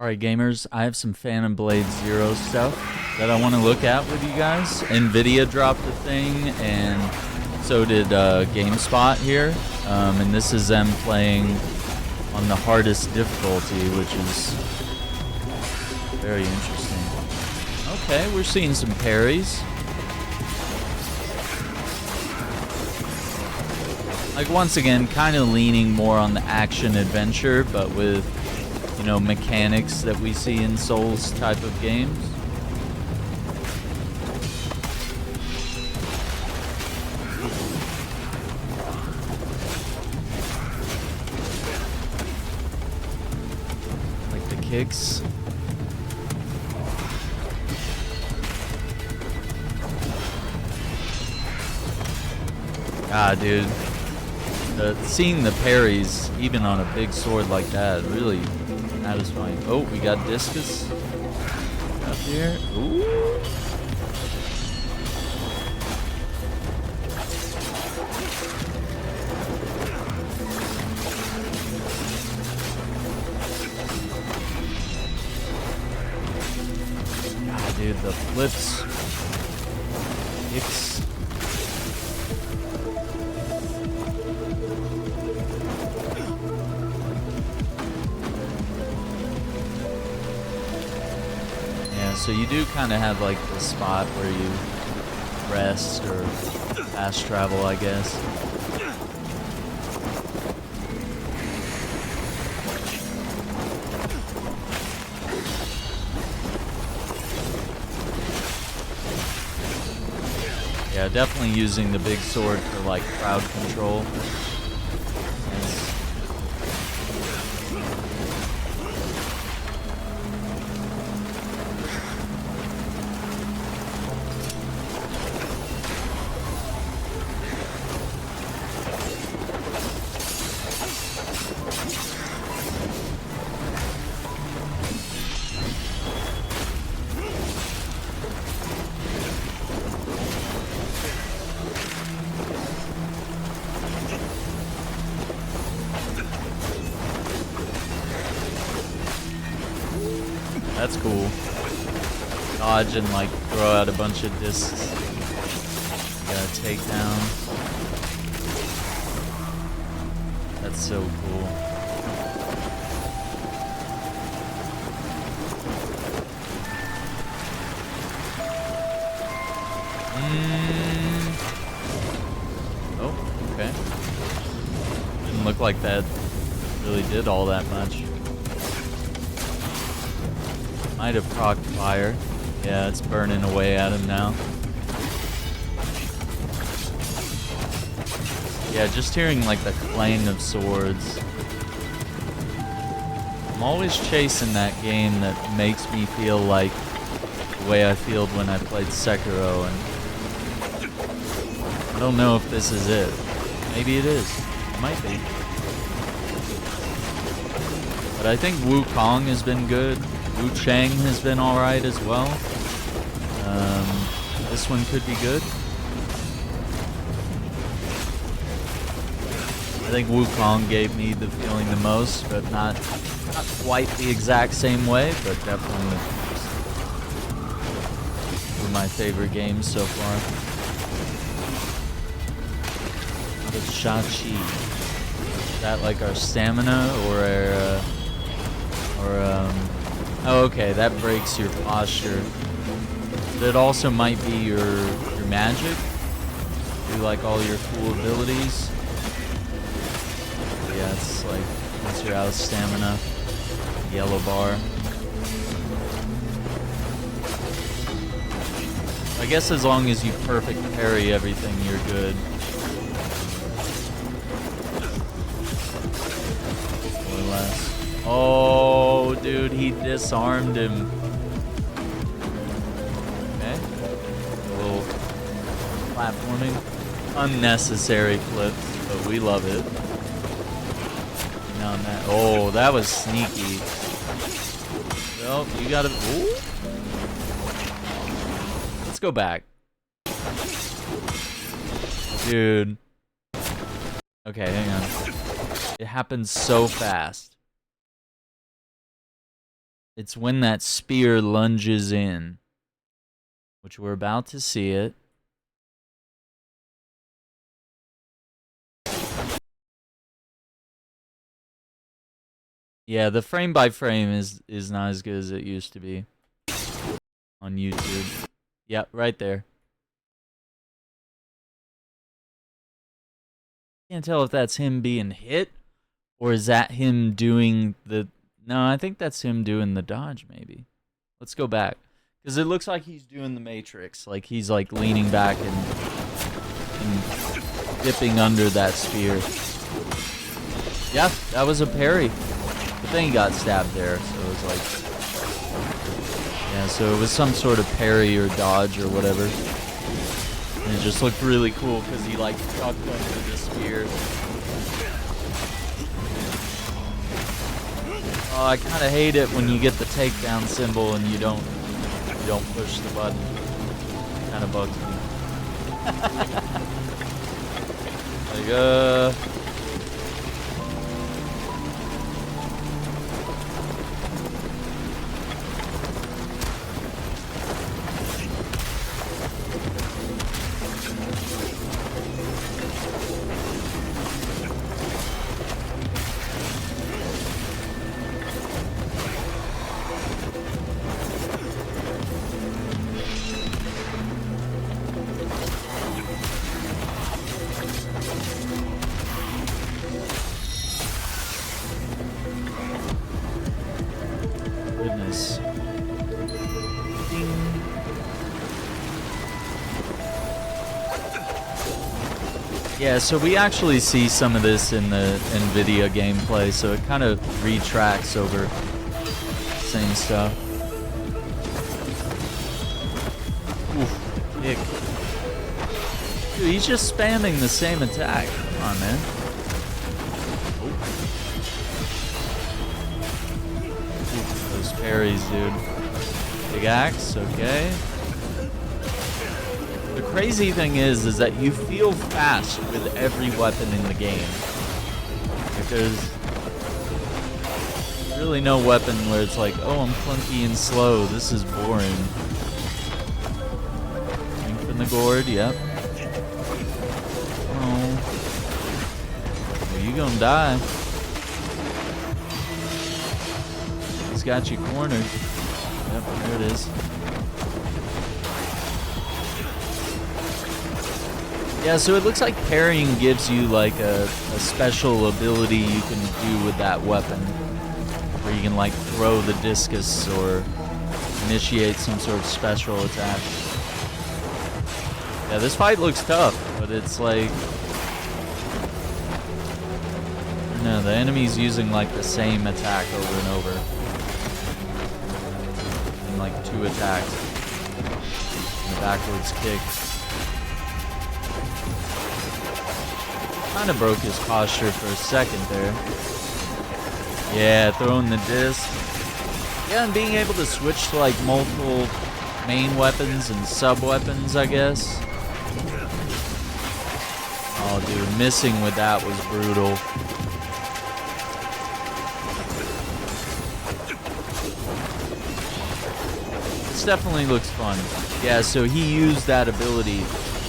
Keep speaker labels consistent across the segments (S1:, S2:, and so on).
S1: Alright gamers, I have some Phantom Blade Zero stuff that I want to look at with you guys. Nvidia dropped a thing, and so did GameSpot here. And this is them playing on the hardest difficulty, which is very interesting. Okay, we're seeing some parries. Like, once again, kind of leaning more on the action-adventure, but with, you know, mechanics that we see in Souls type of games. Like the kicks. Ah, dude. Seeing the parries, even on a big sword like that, really satisfying. Oh, we got discus up here. Ooh. God, dude, the flips. Kicks. So you do kind of have like the spot where you rest or fast travel, I guess. Yeah, definitely using the big sword for like crowd control. That's cool. Dodge and like throw out a bunch of discs. Got a takedown. That's so cool. Oh, okay. Didn't look like that really did all that much. Might have procced fire. Yeah, it's burning away at him now. Yeah, just hearing like the clang of swords. I'm always chasing that game that makes me feel like the way I felt when I played Sekiro, and I don't know if this is it. Maybe it is. It might be. But I think Wukong has been good. Wu Chang has been alright as well. This one could be good. I think Wukong gave me the feeling the most, but not quite the exact same way, but definitely one of my favorite games so far. The Shachi. Is that like our stamina or our oh, okay, that breaks your posture. But it also might be your magic. Do like all your cool abilities. But yeah, it's like once you're out of stamina, yellow bar. I guess as long as you perfect parry everything, you're good. Or less. Oh, dude, he disarmed him. Okay. A little platforming. Unnecessary flips, but we love it. Now that, oh, that was sneaky. Well, you gotta. Ooh. Let's go back. Dude. Okay, hang on. It happens so fast. It's when that spear lunges in, which we're about to see it. Yeah, the frame by frame is not as good as it used to be on YouTube. Yep, right there. Can't tell if that's him being hit or is that him doing the... No, I think that's him doing the dodge, maybe. Let's go back. Because it looks like he's doing the Matrix. Like he's like leaning back and dipping under that spear. Yeah, that was a parry. But then he got stabbed there, so it was like... Yeah, so it was some sort of parry or dodge or whatever. And it just looked really cool because he like tucked under the spear. Oh, I kind of hate it when you get the takedown symbol and you don't push the button. Kind of bugs me. Like, goodness. Ding. Yeah, so we actually see some of this in the NVIDIA gameplay, so it kind of retracts over same stuff. Oof, kick. Dude, he's just spamming the same attack. Come on, man. Those parries, dude. Big axe, okay. The crazy thing is that you feel fast with every weapon in the game. Like there's really no weapon where it's like, oh, I'm clunky and slow. This is boring. Strengthen the gourd, yep. Oh. Well, you gonna die. He's got you cornered. Yep, there it is. Yeah, so it looks like parrying gives you like a special ability you can do with that weapon. Where you can like throw the discus or initiate some sort of special attack. Yeah, this fight looks tough, but it's like... No, the enemy's using like the same attack over and over. And like 2 attacks. And the backwards kick. Kind of broke his posture for a second there. Yeah, throwing the disc. Yeah, and being able to switch to like multiple main weapons and sub-weapons, I guess. Oh, dude, missing with that was brutal. This definitely looks fun. Yeah, so he used that ability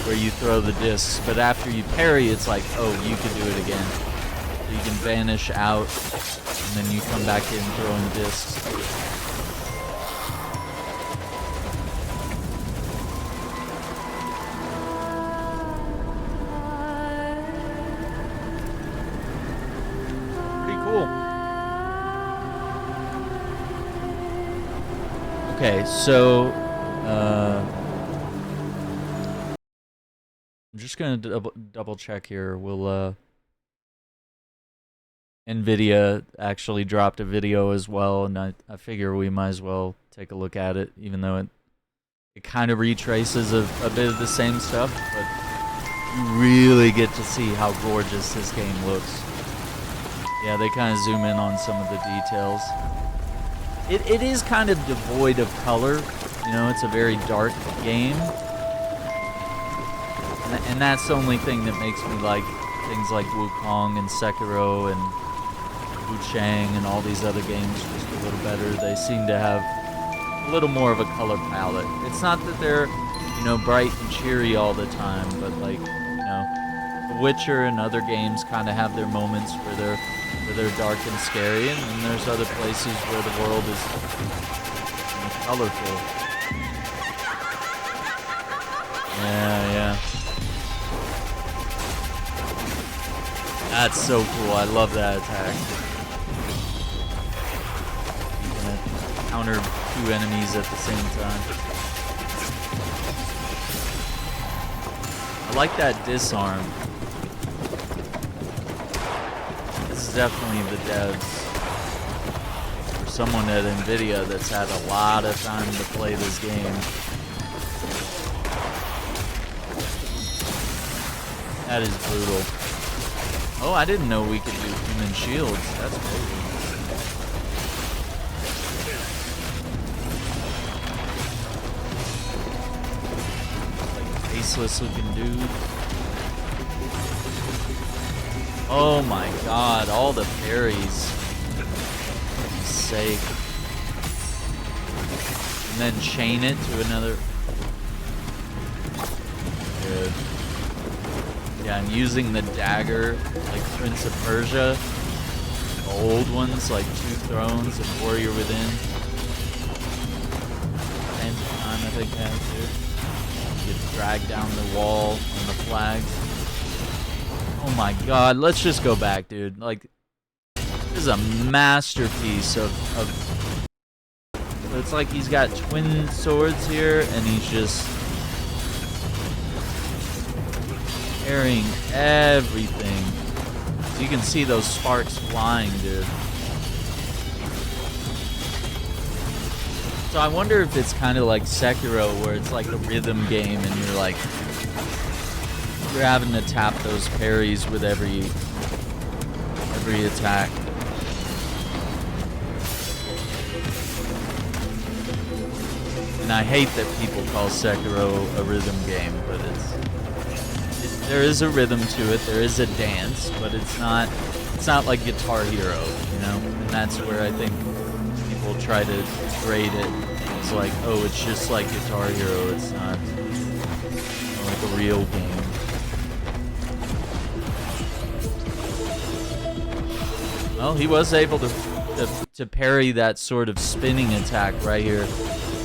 S1: where you throw the discs, but after you parry, it's like, oh, you can do it again. So you can vanish out, and then you come back in throwing discs. Pretty cool. Okay, so, I'm just gonna double check here. Will NVIDIA actually dropped a video as well, and I figure we might as well take a look at it, even though it kind of retraces a bit of the same stuff, but you really get to see how gorgeous this game looks. Yeah, they kind of zoom in on some of the details. It is kind of devoid of color, you know, it's a very dark game. And that's the only thing that makes me like things like Wukong and Sekiro and Wu Chang and all these other games just a little better. They seem to have a little more of a color palette. It's not that they're, you know, bright and cheery all the time, but like, you know, The Witcher and other games kind of have their moments where they're dark and scary, and then there's other places where the world is, you know, colorful. Yeah. That's so cool. I love that attack. You can counter 2 enemies at the same time. I like that disarm. This is definitely the devs. For someone at Nvidia that's had a lot of time to play this game. That is brutal. Oh, I didn't know we could do human shields. That's crazy. Like faceless looking dude. Oh my god, all the parries. For goodness sake. And then chain it to another. Good. Yeah, and using the dagger, like Prince of Persia, the old ones, like Two Thrones and Warrior Within. And time, I think, has too. You get dragged down the wall on the flags. Oh my god, let's just go back, dude. Like, this is a masterpiece of so it's like he's got twin swords here, and he's just carrying everything. So you can see those sparks flying, dude. So I wonder if it's kind of like Sekiro, where it's like a rhythm game and you're having to tap those parries with every attack. And I hate that people call Sekiro a rhythm game, but there is a rhythm to it. There is a dance, but it's not like Guitar Hero, you know. And that's where I think people try to grade it. It's like, oh, it's just like Guitar Hero. It's not like a real game. Well, he was able to parry that sort of spinning attack right here.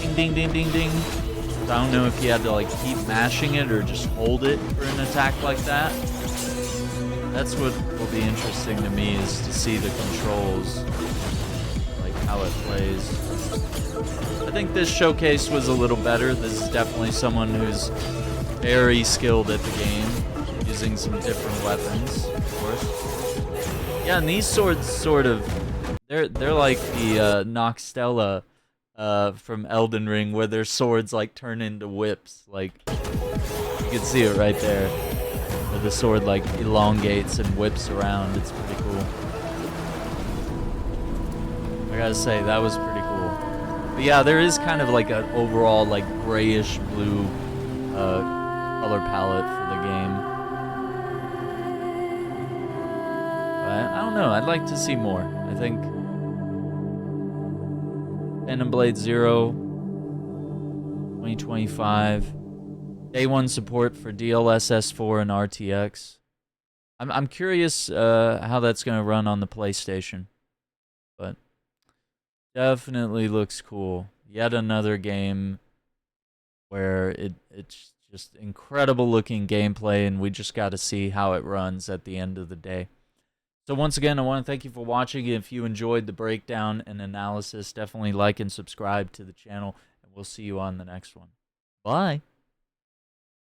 S1: Ding, ding, ding, ding, ding. I don't know if you had to like keep mashing it or just hold it for an attack like that. That's what will be interesting to me, is to see the controls, like how it plays. I think this showcase was a little better. This is definitely someone who's very skilled at the game, using some different weapons, of course. Yeah, and these swords sort of, they're like the Noxtella from Elden Ring, where their swords like turn into whips. Like, you can see it right there, where the sword like elongates and whips around. It's pretty cool. I gotta say, that was pretty cool. But yeah, there is kind of like an overall like grayish blue color palette for the game. But I don't know, I'd like to see more. I think Phantom Blade Zero 2025. Day 1 support for DLSS 4 and RTX. I'm curious how that's going to run on the PlayStation. But definitely looks cool. Yet another game where it's just incredible looking gameplay, and we just got to see how it runs at the end of the day. So once again, I want to thank you for watching. If you enjoyed the breakdown and analysis, definitely like and subscribe to the channel, and we'll see you on the next one. Bye.